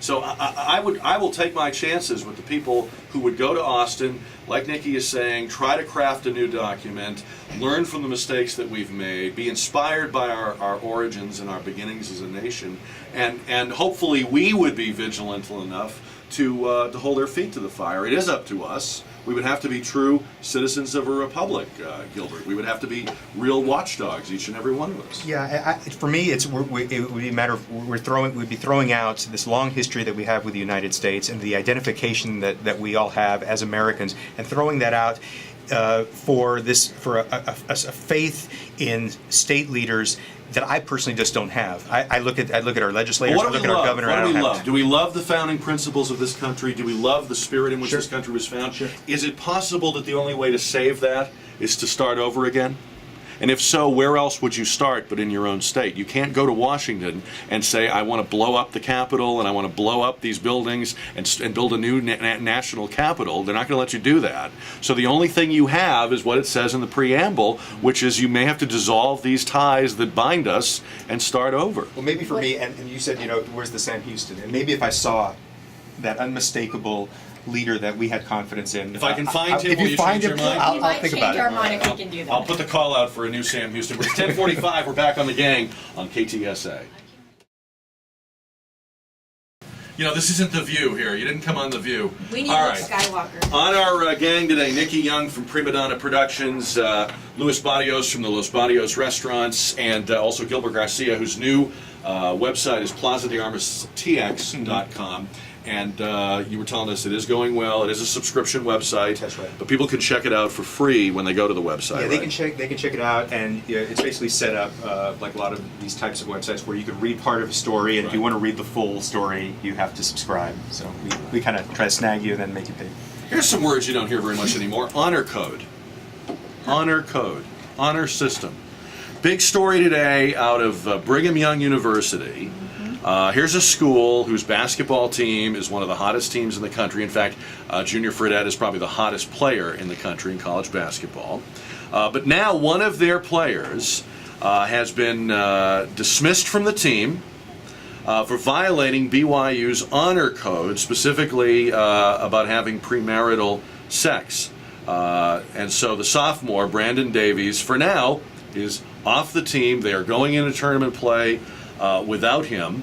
So I will take my chances with the people who would go to Austin, like Nikki is saying, try to craft a new document, learn from the mistakes that we've made, be inspired by our origins and our beginnings as a nation, and hopefully we would be vigilant enough to hold our feet to the fire. It is up to us. We would have to be true citizens of a republic, Gilbert. We would have to be real watchdogs, each and every one of us. Yeah, for me, it would be a matter of we'd be throwing out this long history that we have with the United States and the identification that we all have as Americans, and throwing that out for a faith in state leaders that I personally just don't have. I look at our legislators, I look at our governor. What do we love? Do we love the founding principles of this country? Do we love the spirit in which this country was found? Sure. Is it possible that the only way to save that is to start over again? And if so, where else would you start but in your own state? You can't go to Washington and say, I want to blow up the Capitol and I want to blow up these buildings and build a new national capital. They're not going to let you do that. So the only thing you have is what it says in the preamble, which is you may have to dissolve these ties that bind us and start over. Well, maybe for me, and you said, where's the Sam Houston? And maybe if I saw that unmistakable leader that we had confidence in. If I can find him, will you change your mind? I'll think about it. Our mind if we can do that. I'll put the call out for a new Sam Houston. It's 10:45. We're back on the gang on KTSA. This isn't The View here. You didn't come on The View. We need All Luke right. Skywalker. On our gang today, Nikki Young from PrimaDonna Productions, Luis Barrios from the Los Barrios Restaurants, and also Gilbert Garcia, whose new website is plazadearmastx.com. And you were telling us it is going well. It is a subscription website. That's right. But people can check it out for free when they go to the website. Yeah, they can check it out, and it's basically set up like a lot of these types of websites where you can read part of a story, and if you want to read the full story, you have to subscribe. So we kind of try to snag you and then make you pay. Here's some words you don't hear very much anymore. Honor code. Honor code. Honor system. Big story today out of Brigham Young University. Here's a school whose basketball team is one of the hottest teams in the country. In fact, Junior Fredette is probably the hottest player in the country in college basketball. But now one of their players has been dismissed from the team for violating BYU's honor code, specifically about having premarital sex. And so the sophomore, Brandon Davies, for now, is off the team. They are going into tournament play without him.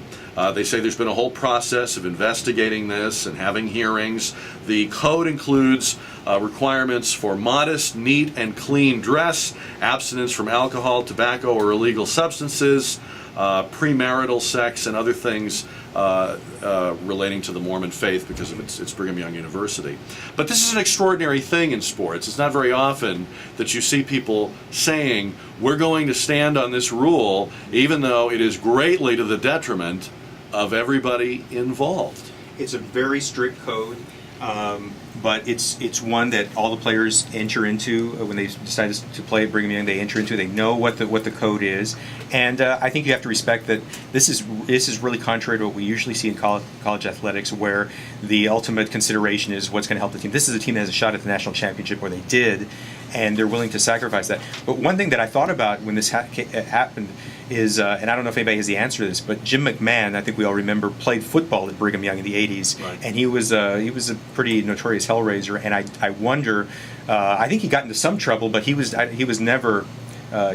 They say there's been a whole process of investigating this and having hearings. The code includes requirements for modest, neat, and clean dress, abstinence from alcohol, tobacco, or illegal substances, premarital sex, and other things relating to the Mormon faith because of its Brigham Young University. But this is an extraordinary thing in sports. It's not very often that you see people saying, we're going to stand on this rule, even though it is greatly to the detriment of everybody involved. It's a very strict code, but it's one that all the players enter into when they decide to play at Brigham Young. They enter into. They know what the code is, and I think you have to respect that. This is really contrary to what we usually see in college athletics, where the ultimate consideration is what's going to help the team. This is a team that has a shot at the national championship, where they did, and they're willing to sacrifice that. But one thing that I thought about when this happened is, and I don't know if anybody has the answer to this, but Jim McMahon, I think we all remember, played football at Brigham Young in the 80s, right. And he was a pretty notorious hellraiser, and I wonder, I think he got into some trouble, but he was never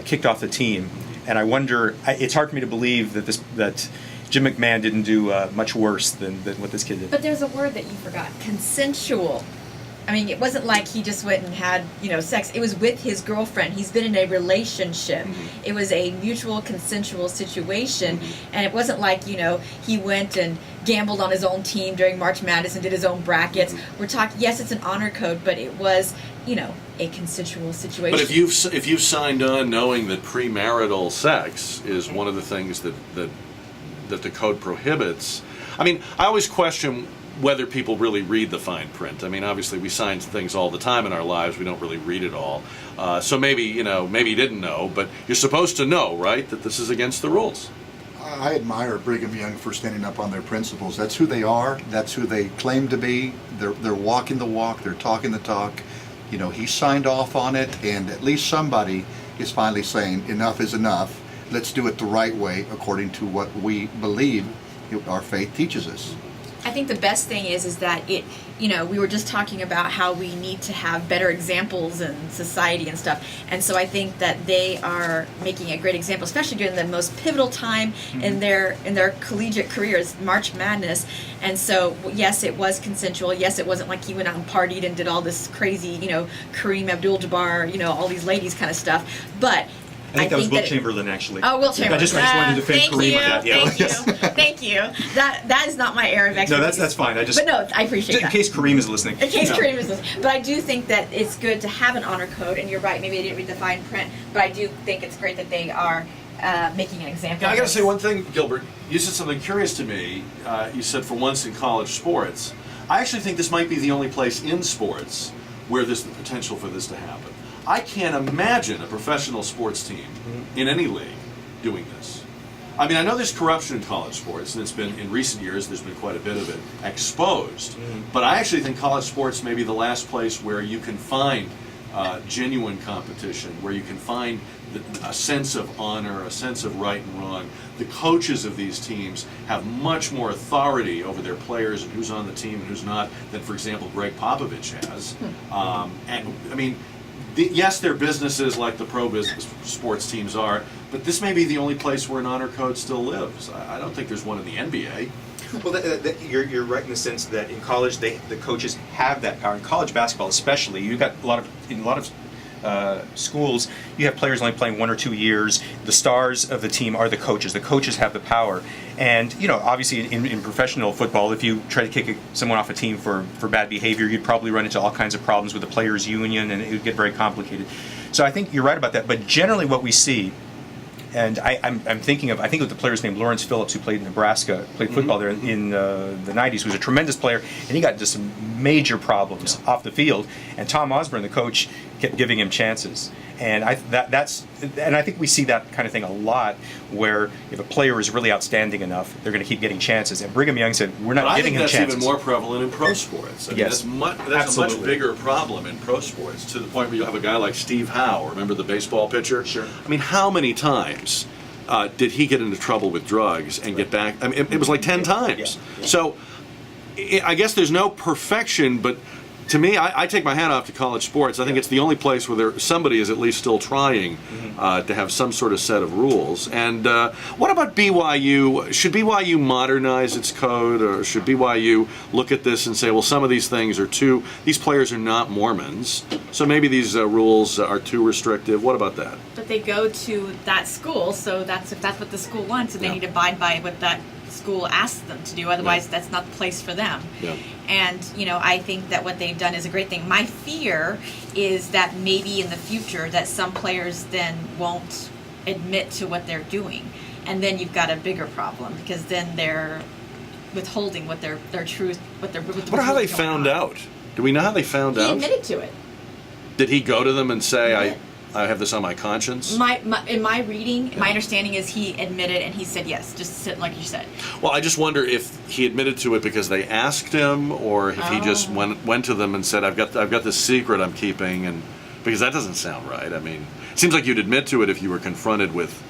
kicked off the team, and I wonder, it's hard for me to believe that Jim McMahon didn't do much worse than what this kid did. But there's a word that you forgot: consensual. I mean, it wasn't like he just went and had, sex. It was with his girlfriend. He's been in a relationship. Mm-hmm. It was a mutual consensual situation. Mm-hmm. And it wasn't like, he went and gambled on his own team during March Madness and did his own brackets. Mm-hmm. We're talking, yes, it's an honor code, but it was, a consensual situation. But if you've signed on knowing that premarital sex is one of the things that the code prohibits, I mean, I always question whether people really read the fine print. I mean, obviously we sign things all the time in our lives. We don't really read it all. So maybe, maybe you didn't know, but you're supposed to know, right, that this is against the rules. I admire Brigham Young for standing up on their principles. That's who they are. That's who they claim to be. They're walking the walk. They're talking the talk. He signed off on it, and at least somebody is finally saying enough is enough. Let's do it the right way according to what we believe our faith teaches us. I think the best thing is that it, we were just talking about how we need to have better examples in society and stuff. And so I think that they are making a great example, especially during the most pivotal time in their collegiate careers, March Madness. And so, yes, it was consensual. Yes, it wasn't like he went out and partied and did all this crazy, Kareem Abdul-Jabbar, all these ladies kind of stuff. But I think that was Will Chamberlain, actually. Oh, Will Chamberlain. I just wanted to defend Kareem on that. Thank you. Thank you. That is not my area of expertise. No, that's fine. But no, I appreciate that. In case Kareem is listening. In case Kareem is listening. But I do think that it's good to have an honor code, and you're right, maybe they didn't read the fine print, but I do think it's great that they are making an example. Yeah, I of got to this. say one thing, Gilbert. You said something curious to me. You said for once in college sports. I actually think this might be the only place in sports where there's the potential for this to happen. I can't imagine a professional sports team in any league doing this. I mean, I know there's corruption in college sports, and it's been, in recent years, there's been quite a bit of it exposed. But I actually think college sports may be the last place where you can find genuine competition, where you can find a sense of honor, a sense of right and wrong. The coaches of these teams have much more authority over their players and who's on the team and who's not than, for example, Greg Popovich has. And I mean, yes, they're businesses like the pro business sports teams are, but this may be the only place where an honor code still lives. I don't think there's one in the NBA. Well, you're right in the sense that in college, the coaches have that power. In college basketball, especially, you've got in a lot of schools, you have players only playing 1 or 2 years. The stars of the team are the coaches. The coaches have the power. And, obviously in professional football, if you try to kick someone off a team for bad behavior, you'd probably run into all kinds of problems with the players' union, and it would get very complicated. So I think you're right about that. But generally what we see, and I'm thinking of the player's named Lawrence Phillips, who played in Nebraska, played football there in the 90s, was a tremendous player, and he got into some major problems off the field. And Tom Osborne, the coach, kept giving him chances. And I think we see that kind of thing a lot, where if a player is really outstanding enough, they're going to keep getting chances. And Brigham Young said, we're not giving him chances. I think that's even more prevalent in pro sports. I mean, Yes, that's a much bigger problem in pro sports, to the point where you have a guy like Steve Howe, remember the baseball pitcher? Sure. I mean, how many times did he get into trouble with drugs and get back? I mean, it was like 10 times. Yeah. So I guess there's no perfection, but to me, I take my hat off to college sports. I think it's the only place where somebody is at least still trying to have some sort of set of rules. And what about BYU? Should BYU modernize its code, or should BYU look at this and say, well, some of these things these players are not Mormons, so maybe these rules are too restrictive? What about that? But they go to that school, so if that's what the school wants, and they need to abide by what that school asks them to do. Otherwise, that's not the place for them. Yeah. And I think that what they've done is a great thing. My fear is that maybe in the future that some players then won't admit to what they're doing, and then you've got a bigger problem, because then they're withholding what their truth, what they're. What how they found out? Do we know how they found out? He admitted to it. Did he go to them and say, I have this on my conscience? In my reading, my understanding is he admitted, and he said yes, just like you said. Well, I just wonder if he admitted to it because they asked him, or if he just went to them and said, I've got this secret I'm keeping, and because that doesn't sound right. I mean, it seems like you'd admit to it if you were confronted with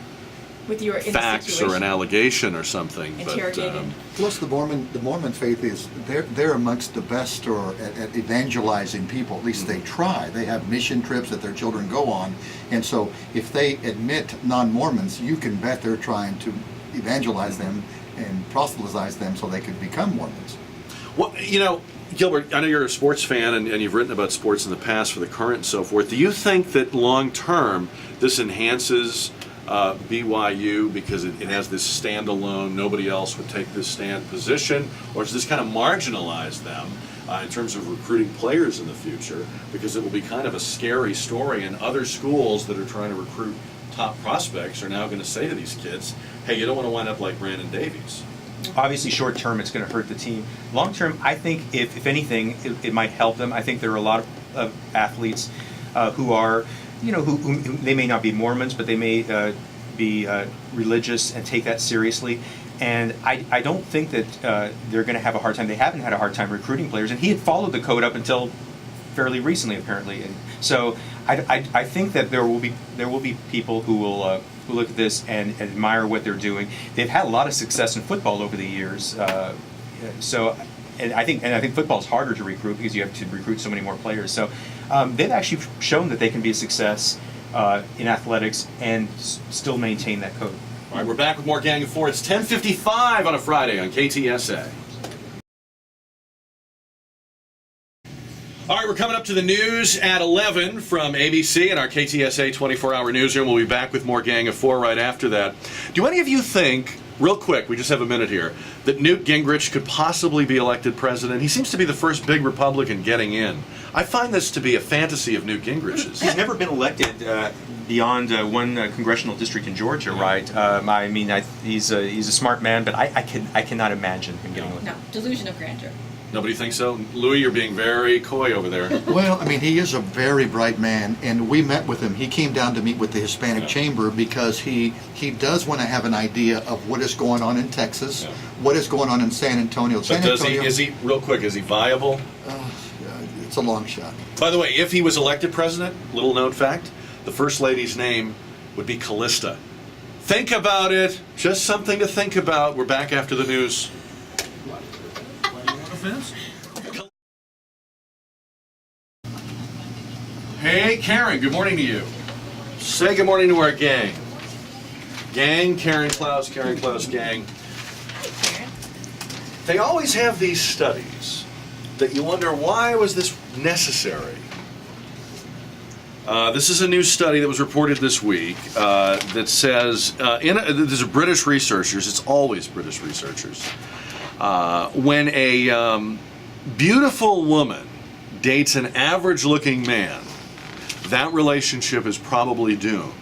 your facts or an allegation or something. Interrogated. Plus, the Mormon faith is they're amongst the best at evangelizing people. At least they try. They have mission trips that their children go on, and so if they admit non-Mormons, you can bet they're trying to evangelize them and proselytize them so they could become Mormons. Well, Gilbert, I know you're a sports fan, and you've written about sports in the past for the Current and so forth. Do you think that long term this enhances BYU because it has this standalone, nobody else would take this stand position, or does this kind of marginalize them in terms of recruiting players in the future, because it will be kind of a scary story, and other schools that are trying to recruit top prospects are now going to say to these kids, hey, you don't want to wind up like Brandon Davies. Obviously, short term, it's going to hurt the team. Long term, I think if anything, it might help them. I think there are a lot of athletes who are, who they may not be Mormons, but they may be religious and take that seriously. And I don't think that they're going to have a hard time. They haven't had a hard time recruiting players, and he had followed the code up until fairly recently, apparently. And so I think that there will be people who will who look at this and admire what they're doing. They've had a lot of success in football over the years. So, and I think football is harder to recruit because you have to recruit so many more players. So, they've actually shown that they can be a success in athletics and still maintain that code. All right, we're back with more Gang of Four. It's 10:55 on a Friday on KTSA. All right, we're coming up to the news at 11 from ABC and our KTSA 24-hour newsroom. We'll be back with more Gang of Four right after that. Do any of you think, real quick, we just have a minute here, that Newt Gingrich could possibly be elected president? He seems to be the first big Republican getting in. I find this to be a fantasy of Newt Gingrich's. He's never been elected beyond one congressional district in Georgia, right? I mean, he's a smart man, but I cannot imagine him getting elected. No, delusion of grandeur. Nobody thinks so? Louis, you're being very coy over there. Well, I mean, he is a very bright man, and we met with him. He came down to meet with the Hispanic Chamber because he does want to have an idea of what is going on in Texas, what is going on in San Antonio. But is he, real quick, is he viable? It's a long shot. By the way, if he was elected president, little known fact, the first lady's name would be Callista. Think about it. Just something to think about. We're back after the news. Hey, Karen, good morning to you. Say good morning to our gang. Gang, Karen Klaus, gang. Karen. They always have these studies that you wonder, why was this necessary? This is a new study that was reported this week that says, these are British researchers, it's always British researchers. When a beautiful woman dates an average-looking man, that relationship is probably doomed.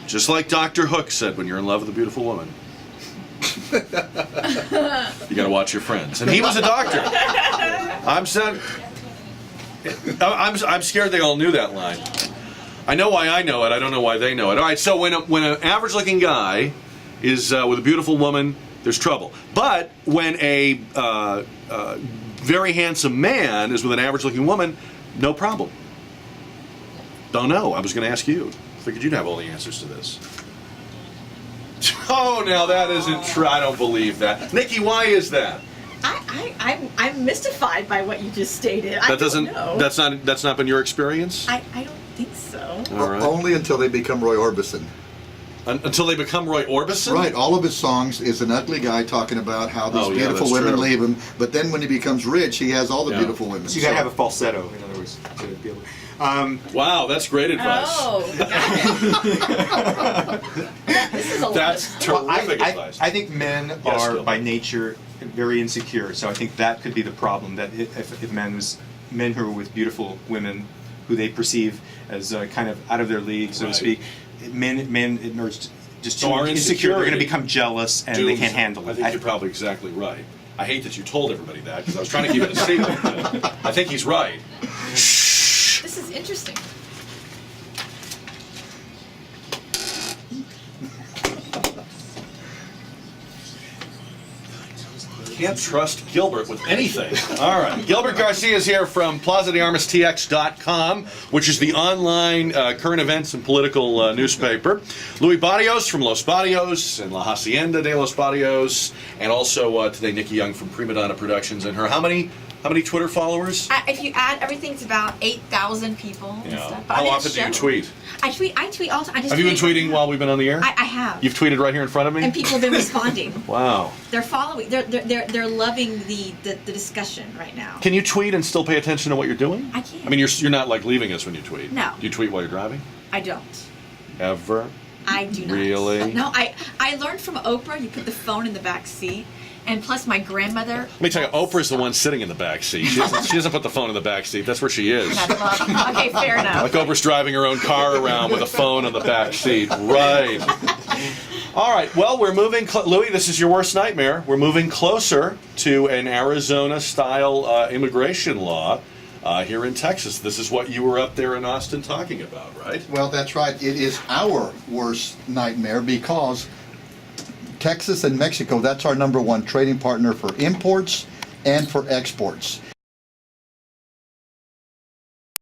Just like Dr. Hook said, when you're in love with a beautiful woman, you got to watch your friends. And he was a doctor. I'm scared they all knew that line. I know why I know it. I don't know why they know it. All right. So when an average-looking guy is with a beautiful woman, there's trouble. But when a very handsome man is with an average-looking woman, no problem. Don't know. I was going to ask you. Figured you'd have all the answers to this. Oh, now that isn't true. I don't believe that. Nikki, why is that? I'm mystified by what you just stated. I Don't know. That's not been your experience? I don't think so. All right. Only until they become Roy Orbison. Until they become Roy Orbison? Right, all of his songs is an ugly guy talking about how these beautiful that's women true. leave him, but then when he becomes rich, he has all the beautiful women. So you got to have a falsetto, in other words, to be able. Wow, that's great advice. Oh, got it. This is a That's terrific advice. I think men Yes, are Gilbert. by nature very insecure, so I think that could be the problem. That if men who are with beautiful women, who they perceive as kind of out of their league, so Right. to speak, men are just So too our insecure. They're going to insecurity become jealous and they can't handle I it. think you're probably exactly right. I hate that you told everybody that because I was trying to keep it a secret. I think he's right. This is interesting. Can't trust Gilbert with anything. All right. Gilbert Garcia is here from Plaza de Armas TX.com, which is the online current events and political newspaper. Louis Barrios from Los Barrios and La Hacienda de Los Barrios, and also today Nikki Young from PrimaDonna Productions and her. How many Twitter followers? If you add everything, it's about 8,000 people and stuff. But How I'm in a often do you show. tweet? I tweet all the time. Have you been tweeting while we've been on the air? I have. You've tweeted right here in front of me? And people have been responding. Wow. They're following. They're loving the discussion right now. Can you tweet and still pay attention to what you're doing? I can. I mean, you're not like leaving us when you tweet. No. Do you tweet while you're driving? I don't. Ever? I do not. Really? No, I learned from Oprah. You put the phone in the back seat, and plus my grandmother. Let me tell you, Oprah's the one sitting in the back seat. She doesn't put the phone in the back seat. That's where she is. Okay, fair enough. Like Oprah's driving her own car around with a phone on the back seat. Right. All right. Well, we're moving. Louis, this is your worst nightmare. We're moving closer to an Arizona-style immigration law here in Texas. This is what you were up there in Austin talking about, right? Well, that's right. It is our worst nightmare because Texas and Mexico, that's our #1 trading partner for imports and for exports.